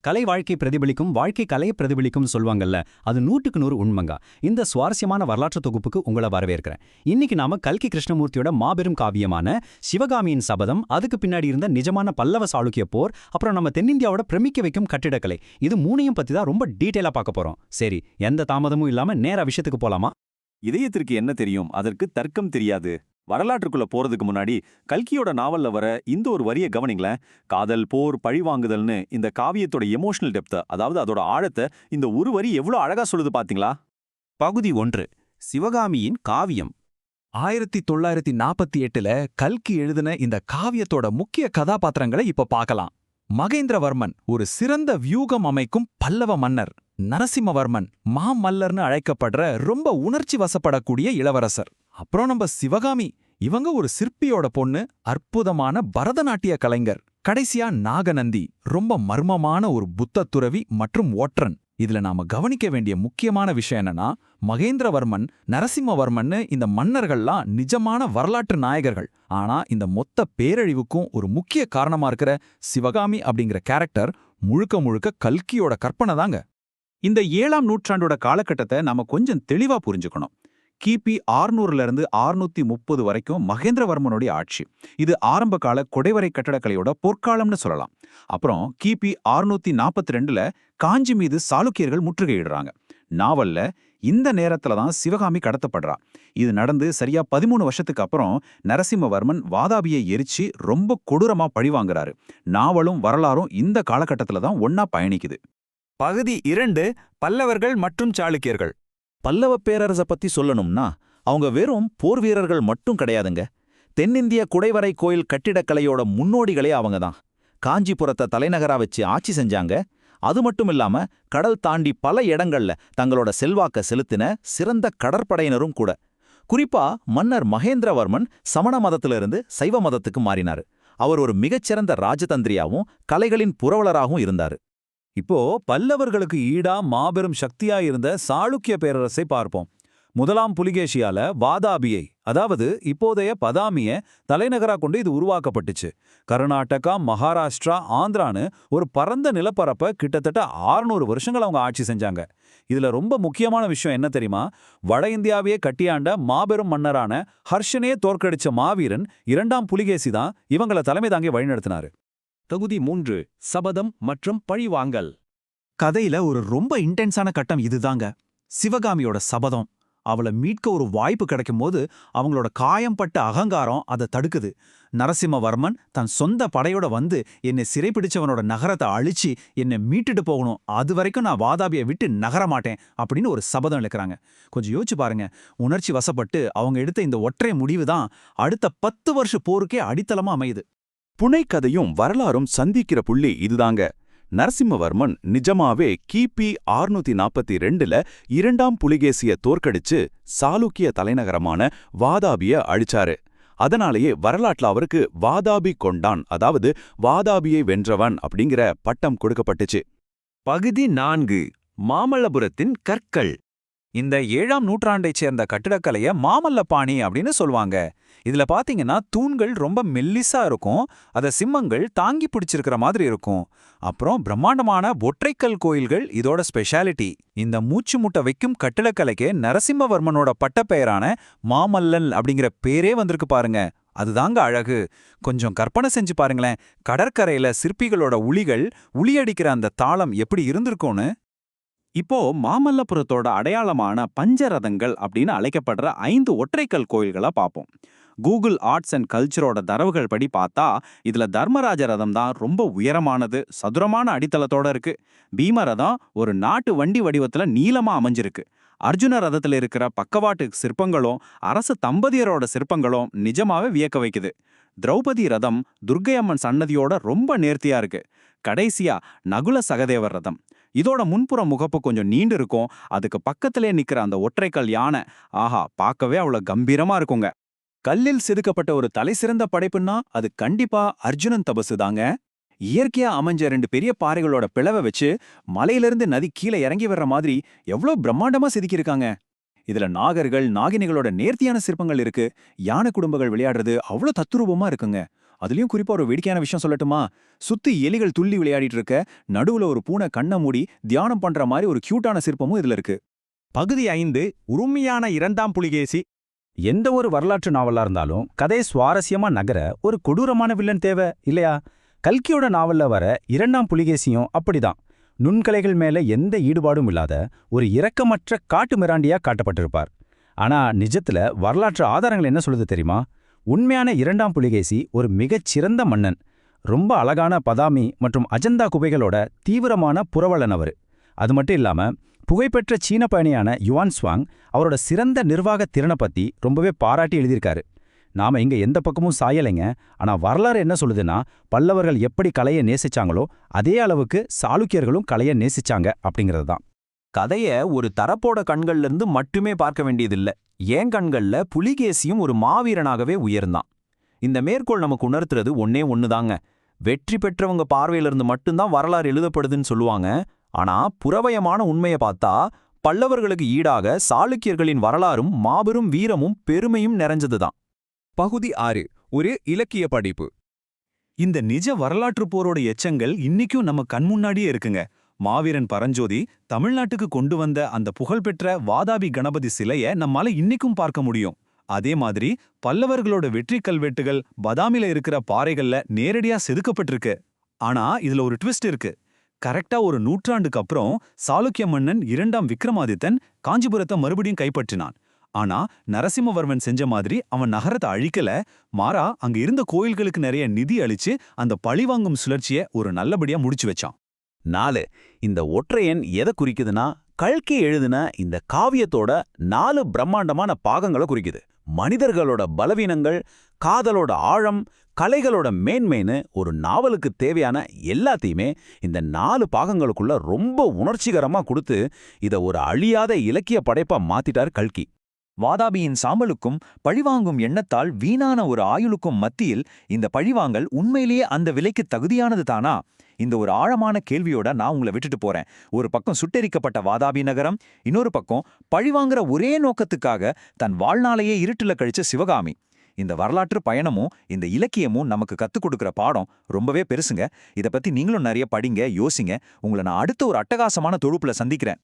கலை வாழ்க்கை பிரதிபலிக்கும், வாழ்க்கை கலையை பிரதிபலிக்கும் சொல்வாங்கல்ல, அது 100க்கு 100 உண்மைங்க. இந்த சுவாரஸ்யமான வரலாற்று தொகுப்புக்கு உங்களை வரவேற்கிறேன். இன்னைக்கு நாம கல்கி கிருஷ்ணமூர்த்தியோட மாபெரும் காவியமான சிவகாமியின் சபதம், அதுக்கு பின்னாடி இருந்த நிஜமான பல்லவ சாளுக்கிய போர், அப்புறம் நம்ம தென்னிந்தியாவோட பிரமிக்க வைக்கும் கட்டிடக்கலை, இது மூணையும் பத்தி தான் ரொம்ப டீட்டெயிலா பார்க்க போறோம். சரி, எந்த தாமதமும் இல்லாம நேரா விஷயத்துக்கு போலாமா? இதயத்திற்கு என்ன தெரியும், அதற்கு தர்க்கம் தெரியாது. வரலாற்றுக்குள்ள போறதுக்கு முன்னாடி கல்கியோட நாவல்ல வர இந்த ஒரு வரிய கவனிங்களேன். காதல், போர், பழிவாங்குதல்னு இந்த காவியத்தோட எமோஷனல் டெப்த, அதாவது அதோட ஆழத்தை இந்த ஒரு வரி எவ்வளவு அழகா சொல்லுது பாத்தீங்களா? பகுதி 1, சிவகாமியின் காவியம். 1948ல கல்கி எழுதின இந்த காவியத்தோட முக்கிய கதாபாத்திரங்களை இப்ப பார்க்கலாம். மகேந்திரவர்மன் ஒரு சிறந்த வியூகம் அமைக்கும் பல்லவ மன்னர். நரசிம்மவர்மன் மாமல்லர்னு அழைக்கப்படுற ரொம்ப உணர்ச்சி வசப்படக்கூடிய இளவரசர். அப்புறம் நம்ம சிவகாமி, இவங்க ஒரு சிற்பியோட பொண்ணு, அற்புதமான பரதநாட்டிய கலைஞர். கடைசியா நாகநந்தி, ரொம்ப மர்மமான ஒரு புத்த துறவி மற்றும் ஒற்றன். இதுல நாம கவனிக்க வேண்டிய முக்கியமான விஷயம் என்னன்னா, மகேந்திரவர்மன், நரசிம்மவர்மன்னு இந்த மன்னர்கள்லாம் நிஜமான வரலாற்று நாயகர்கள். ஆனா இந்த மொத்த பேரழிவுக்கும் ஒரு முக்கிய காரணமா இருக்கிற சிவகாமி அப்படிங்கிற கேரக்டர் முழுக்க முழுக்க கல்கியோட கற்பனை தாங்க. இந்த 7ஆம் நூற்றாண்டோட காலகட்டத்தை நாம கொஞ்சம் தெளிவா புரிஞ்சுக்கணும். கிபி 600ல இருந்து 630 வரைக்கும் மகேந்திரவர்மனுடைய ஆட்சி. இது ஆரம்ப கால கொடைவரை கட்டடக்கலையோட பொற்காலம்னு சொல்லலாம். அப்புறம் கிபி 642ல காஞ்சி மீது சாளுக்கியர்கள் முற்றுகையிடுறாங்க. நாவல்ல இந்த நேரத்துல தான் சிவகாமி கடத்தப்படுறா. இது நடந்து சரியா 13 வருஷத்துக்கு அப்புறம் நரசிம்மவர்மன் வாதாபியை எரிச்சு ரொம்ப கொடூரமா பழிவாங்குறாரு. நாவலும் வரலாறும் இந்த காலகட்டத்துல தான் ஒன்னா பயணிக்குது. பகுதி 2, பல்லவர்கள் மற்றும் சாளுக்கியர்கள். பல்லவ பேரரசை பத்தி சொல்லணும்னா அவங்க வெறும் போர் வீரர்கள் மட்டும் கிடையாதுங்க. தென்னிந்திய குடைவரை கோயில் கட்டிடக்கலையோட முன்னோடிகளே அவங்க தான். காஞ்சிபுரத்தை தலைநகரா வச்சு ஆட்சி செஞ்சாங்க. அது மட்டும் இல்லாம கடல் தாண்டி பல இடங்கள்ல தங்களோட செல்வாக்க செலுத்தின சிறந்த கடற்படையினரும் கூட. குறிப்பா மன்னர் மகேந்திரவர்மன் சமண மதத்திலிருந்து சைவ மதத்துக்கு மாறினாரு. அவர் ஒரு மிகச்சிறந்த ராஜதந்திரியாவும் கலைகளின் புரவலராகவும் இருந்தாரு. இப்போ பல்லவர்களுக்கு ஈடா மாபெரும் சக்தியா இருந்த சாளுக்கிய பேரரசை பார்ப்போம். முதலாம் புலிகேஷியால வாதாபியை, அதாவது இப்போதைய பதாமிய தலைநகரா கொண்டு இது உருவாக்கப்பட்டுச்சு. கர்நாடகா, மகாராஷ்டிரா, ஆந்திரான்னு ஒரு பரந்த நிலப்பரப்ப கிட்டத்தட்ட 600 வருஷங்கள் அவங்க ஆட்சி செஞ்சாங்க. இதுல ரொம்ப முக்கியமான விஷயம் என்ன தெரியுமா? வட இந்தியாவையே கட்டியாண்ட மாபெரும் மன்னரான ஹர்ஷனையே தோற்கடிச்ச மாவீரன் 2ஆம் புலிகேசி தான் இவங்கள தலைமை தாங்கி வழிநடத்தினாரு. தொகுதி 3, சபதம் மற்றும் பழிவாங்கல். கதையில ஒரு ரொம்ப இன்டென்ஸான கட்டம் இதுதாங்க. சிவகாமியோட சபதம். அவளை மீட்க ஒரு வாய்ப்பு கிடைக்கும் போது அவங்களோட காயம்பட்ட அகங்காரம் அதை தடுக்குது. நரசிம்மவர்மன் தன் சொந்த படையோட வந்து என்னை சிறைப்பிடிச்சவனோட நகரத்தை அழிச்சு என்னை மீட்டுட்டு போகணும், அது வரைக்கும் நான் வாதாபியை விட்டு நகர மாட்டேன் அப்படின்னு ஒரு சபதம் இழுக்கிறாங்க. கொஞ்சம் யோசிச்சு பாருங்க. உணர்ச்சி வசப்பட்டு அவங்க எடுத்த இந்த ஒற்றை முடிவு தான் அடுத்த 10 வருஷ போருக்கே அடித்தளமா அமையுது. புனைக்கதையும் வரலாறும் சந்திக்கிற புள்ளி இதுதாங்க. நரசிம்மவர்மன் நிஜமாவே கிபி 642ல 2ஆம் புலிகேசிய தோற்கடிச்சு சாளுக்கிய தலைநகரமான வாதாபிய அழிச்சாரு. அதனாலேயே வரலாற்றுல அவருக்கு வாதாபி கொண்டான், அதாவது வாதாபியை வென்றவன் அப்படிங்கிற பட்டம் கொடுக்கப்பட்டுச்சு. பகுதி 4, மாமல்லபுரத்தின் கற்கள். இந்த 7ஆம் நூற்றாண்டைச் சேர்ந்த கட்டிடக்கலைய மாமல்லபாணி அப்படின்னு சொல்லுவாங்க. இதுல பாத்தீங்கன்னா தூண்கள் ரொம்ப மெல்லிசா இருக்கும், அத சிம்மங்கள் தாங்கி பிடிச்சிருக்கிற மாதிரி இருக்கும். அப்புறம் பிரம்மாண்டமான ஒற்றைக்கல் கோயில்கள் இதோட ஸ்பெஷாலிட்டி. இந்த மூச்சு முட்டை வைக்கும் கட்டிடக்கலைக்கு நரசிம்மவர்மனோட பட்டப்பெயரான மாமல்லன் அப்படிங்கிற பேரே வந்திருக்கு பாருங்க. அதுதாங்க அழகு. கொஞ்சம் கற்பனை செஞ்சு பாருங்களேன், கடற்கரையில சிற்பிகளோட உளியடிக்கிற அந்த தாளம் எப்படி இருந்திருக்கும்னு. இப்போ மாமல்லபுரத்தோட அடையாளமான பஞ்சரதங்கள் அப்படின்னு அழைக்கப்படுற 5 ஒற்றைக்கல் கோயில்களை பார்ப்போம். கூகுள் ஆர்ட்ஸ் அண்ட் கல்ச்சரோட தரவுகள் படி பார்த்தா இதுல தர்மராஜ ரதம் தான் ரொம்ப உயரமானது, சதுரமான அடித்தளத்தோட இருக்கு. பீம ரதம் ஒரு நாட்டு வண்டி வடிவத்துல நீளமா அமைஞ்சிருக்கு. அர்ஜுன ரதத்துல இருக்கிற பக்கவாட்டு சிற்பங்களும் அரச தம்பதியரோட சிற்பங்களும் நிஜமாவே வியக்க வைக்குது. திரௌபதி ரதம் துர்க்கையம்மன் சன்னதியோட ரொம்ப நேர்த்தியா இருக்கு. கடைசியா நகுல சகதேவர் ரதம், இதோட முன்புற முகப்பு கொஞ்சம் நீண்டு இருக்கும். அதுக்கு பக்கத்திலே நிக்கிற அந்த ஒற்றைக்கல் யானை, ஆஹா, பார்க்கவே அவ்வளவு கம்பீரமா இருக்குங்க. கல்லில் செதுக்கப்பட்ட ஒரு தலைசிறந்த படைப்புன்னா அது கண்டிப்பா அர்ஜுனன் தபசு தாங்க. இயற்கையா அமைஞ்ச 2 பெரிய பாறைகளோட பிளவை வச்சு மலையிலிருந்து நதி கீழே இறங்கி வர்ற மாதிரி எவ்வளோ பிரம்மாண்டமா செதுக்கியிருக்காங்க. இதுல நாகர்கள், நாகினிகளோட நேர்த்தியான சிற்பங்கள் இருக்கு. யானை குடும்பங்கள் விளையாடுறது அவ்வளோ தத்துரூபமா இருக்குங்க. அதுலயும் குறிப்பா ஒரு வேடிக்கையான விஷயம் சொல்லட்டுமா? சுத்தி எலிகள் துள்ளி விளையாடிட்டு இருக்க, நடுவுல ஒரு பூனை கண்ண மூடி தியானம் பண்ற மாதிரி ஒரு கியூட்டான சிற்பமும் இதுல இருக்கு. பகுதி 5 உருமையான இரண்டாம் புலிகேசி. எந்த ஒரு வரலாற்று நாவலா இருந்தாலும் கதை சுவாரஸ்யமா நகர ஒரு கொடூரமான வில்லன் தேவை இல்லையா? கல்கியோட நாவல்ல வர இரண்டாம் புலிகேசியும் அப்படிதான். நுண்கலைகள் மேல எந்த ஈடுபாடும் இல்லாத ஒரு இரக்கமற்ற காட்டு மிராண்டியா காட்டப்பட்டிருப்பார். ஆனா நிஜத்துல வரலாற்று ஆதாரங்கள் என்ன சொல்லுது தெரியுமா? உண்மையான இரண்டாம் புலிகேசி ஒரு மிகச் சிறந்த மன்னன். ரொம்ப அழகான பதாமி மற்றும் அஜந்தா குகைகளோட தீவிரமான புரவலன் அவரு. அது மட்டும் இல்லாம புகைப்பெற்ற சீன பயணியான யுவான் ஸ்வாங் அவரோட சிறந்த நிர்வாக திறனை பத்தி ரொம்பவே பாராட்டி எழுதியிருக்காரு. நாம இங்க எந்த பக்கமும் சாயலைங்க. ஆனா வரலாறு என்ன சொல்லுதுன்னா, பல்லவர்கள் எப்படி கலையை நேசிச்சாங்களோ அதே அளவுக்கு சாளுக்கியர்களும் கலையை நேசிச்சாங்க அப்படிங்கிறது தான். கதைய ஒரு தரப்போட கண்கள்ல இருந்து மட்டுமே பார்க்க வேண்டியதில்ல. ஏன் கண்கள்ல புலிகேசியும் ஒரு மாவீரனாகவே உயர்ந்தான். இந்த மேற்கோள் நமக்கு உணர்த்துறது ஒன்னே ஒண்ணுதாங்க. வெற்றி பெற்றவங்க பார்வையிலிருந்து மட்டும்தான் வரலாறு எழுதப்படுதுன்னு சொல்லுவாங்க. ஆனா புறவயமான உண்மையை பார்த்தா பல்லவர்களுக்கு ஈடாக சாளுக்கியர்களின் வரலாறும் மாபெரும் வீரமும் பெருமையும் நிறைஞ்சதுதான். பகுதி 6 ஒரு இலக்கிய படிப்பு. இந்த நிஜ வரலாற்று போரோட எச்சங்கள் இன்னிக்கும் நம்ம கண்முன்னாடியே இருக்குங்க. மாவீரன் பரஞ்சோதி தமிழ்நாட்டுக்கு கொண்டு வந்த அந்த புகழ்பெற்ற வாதாபி கணபதி சிலைய நம்மால இன்னிக்கும் பார்க்க முடியும். அதே மாதிரி பல்லவர்களோட வெற்றி கல்வெட்டுகள் பதாமில இருக்கிற பாறைகள்ல நேரடியா செதுக்கப்பட்டிருக்கு. ஆனா இதுல ஒரு ட்விஸ்ட் இருக்கு. கரெக்டா ஒரு நூற்றாண்டுக்கு அப்புறம் சாளுக்கிய மன்னன் 2ஆம் விக்ரமாதித்தன் காஞ்சிபுரத்தை மறுபடியும் கைப்பற்றினான். ஆனா நரசிம்மவர்மன் செஞ்ச மாதிரி அவன் நகரத்தை அழிக்கல, மாறா அங்க இருந்த கோயில்களுக்கு நிறைய நிதி அளிச்சு அந்த பழிவாங்கும் சுழற்சியை ஒரு நல்லபடியா முடிச்சு வச்சான். 4 இந்த ஒற்றையன் எதை குறிக்குதுன்னா, கல்கி எழுதின இந்த காவியத்தோட 4 பிரம்மாண்டமான பாகங்களை குறிக்குது. மனிதர்களோட பலவீனங்கள், காதலோட ஆழம், கலைகளோட மேன்மைன்னு ஒரு நாவலுக்கு தேவையான எல்லாத்தையுமே இந்த 4 பாகங்களுக்குள்ள ரொம்ப உணர்ச்சிகரமா கொடுத்து இதை ஒரு அழியாத இலக்கிய படைப்பா மாத்திட்டார் கல்கி. வாதாபியின் சாம்பலுக்கும் பழிவாங்கும் எண்ணத்தால் வீணான ஒரு ஆயுளுக்கும் மத்தியில் இந்த பழிவாங்கல் உண்மையிலேயே அந்த விலைக்கு தகுதியானது தானா? இந்த ஒரு ஆழமான கேள்வியோட நான் உங்களை விட்டுட்டு போறேன். ஒரு பக்கம் சுட்டெரிக்கப்பட்ட வாதாபி நகரம், இன்னொரு பக்கம் பழிவாங்கிற ஒரே நோக்கத்துக்காக தன் வாழ்நாளையே இருட்டுல கழிச்ச சிவகாமி. இந்த வரலாற்று பயணமும் இந்த இலக்கியமும் நமக்கு கத்துக் கொடுக்குற பாடம் ரொம்பவே பெருசுங்க. இதை பத்தி நீங்களும் நிறைய படிங்க, யோசிங்க. உங்களை நான் அடுத்த ஒரு அட்டகாசமான தொகுப்புல சந்திக்கிறேன்.